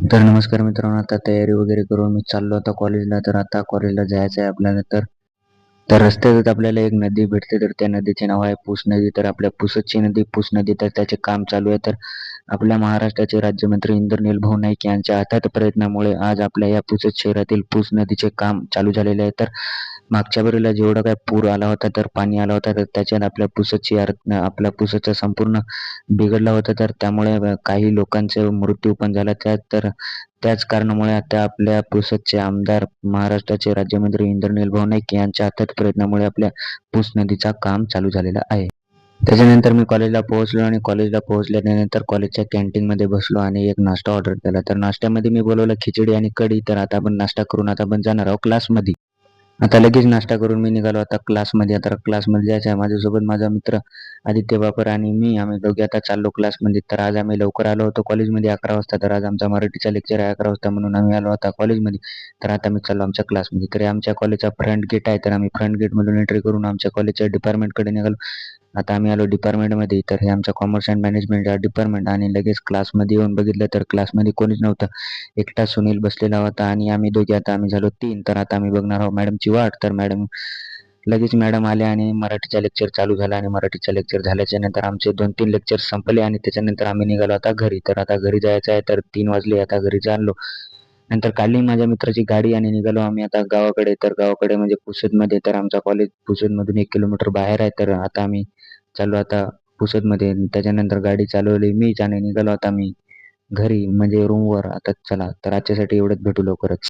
तर नमस्कार मित्रांनो, आता तयारी वगैरे करून मी चाललो आता कॉलेजला. तर आता कॉलेजला जायचं आहे आपल्याला. तर तर रस्त्यातच आपल्याला एक नदी भेटते. तर त्या नदीचे नाव आहे पूस नदी. तर आपल्या पुसदची नदी पूस नदी, तर त्याचे काम चालू आहे. तर आपल्या महाराष्ट्राचे राज्यमंत्री इंद्रनील भाऊ नाईक यांच्या अथक प्रयत्नामुळे आज आपल्या या पुसद शहरातील पूस नदीचे काम चालू झालेले आहे. तर मागच्या वेळेला जेवढा काय पूर आला होता, तर पाणी आला होता, तर त्याच्यात आपल्या पुसदचा संपूर्ण बिघडला होता. तर त्यामुळे काही लोकांचे मृत्यू पण झाला त्याच कारणामुळे आता आपल्या पुसदचे आमदार, महाराष्ट्राचे राज्यमंत्री इंद्रनील भाऊ नाईक यांच्या अथक प्रयत्नामुळे आपल्या पूस नदीचा काम चालू झालेला आहे. त्याच्यानंतर मी कॉलेजला पोहोचलो आणि कॉलेजला पोहोचल्यानंतर कॉलेजच्या कॅन्टीनमध्ये बसलो आणि एक नाश्ता ऑर्डर केला. तर नाश्त्यामध्ये मी बोलवलं खिचडी आणि कढी. तर आता आपण नाश्ता करून आता आपण जाणार आहोत क्लासमध्ये. आता लगेच नाश्ता करून मी निघालो आता क्लासमध्ये. आता क्लासमध्ये जायचं आहे. माझ्यासोबत माझा मित्र आदित्य बापर आणि मी, आम्ही दोघे आता चाललो क्लासमध्ये. तर आज आम्ही लवकर आलो होतो कॉलेजमध्ये 11 वाजता. तर आज आमचा मराठीचा लेक्चर आहे 11 वाजता, म्हणून आम्ही आलो आता कॉलेजमध्ये. तर आता मी चाललो आमच्या क्लासमध्ये. तर आमच्या कॉलेजचा फ्रंट गेट आहे. तर आम्ही फ्रंट गेटमधून एंट्री करून आमच्या कॉलेजच्या डिपार्टमेंटकडे निघालो. आता आम्ही आलो डिपार्टमेंटमध्ये. तर हे आमचा कॉमर्स अँड मॅनेजमेंट डिपार्टमेंट. आणि लगेच क्लासमध्ये येऊन बघितलं तर क्लासमध्ये कोणीच नव्हतं. एकटा सुनील बसलेला होता आणि आम्ही झालो 3. तर आता आम्ही बघणार आहोत मॅडमची वाट. तर लगेच मॅडम आल्या आणि मराठीचा लेक्चर चालू झाला आणि मराठीचा लेक्चर झाल्याच्या नंतर आमचे 2-3 लेक्चर संपले आणि त्याच्यानंतर आम्ही निघालो आता घरी. तर आता घरी जायचं आहे. तर 3 वाजले. आता घरी चाललो. नंतर काढली माझ्या मित्राची गाडी आणि निघालो आम्ही आता गावाकडे. तर गावाकडे म्हणजे पुसदमध्ये. तर आमचा कॉलेज पुसदमधून 1 किलोमीटर बाहेर आहे. तर आता आम्ही चाललो आता पुसदमध्ये. त्याच्यानंतर गाडी चालवली मीच आणि निघालो आता मी घरी, म्हणजे रूमवर. आता चला, तर आजच्यासाठी एवढंच. भेटू लवकरच.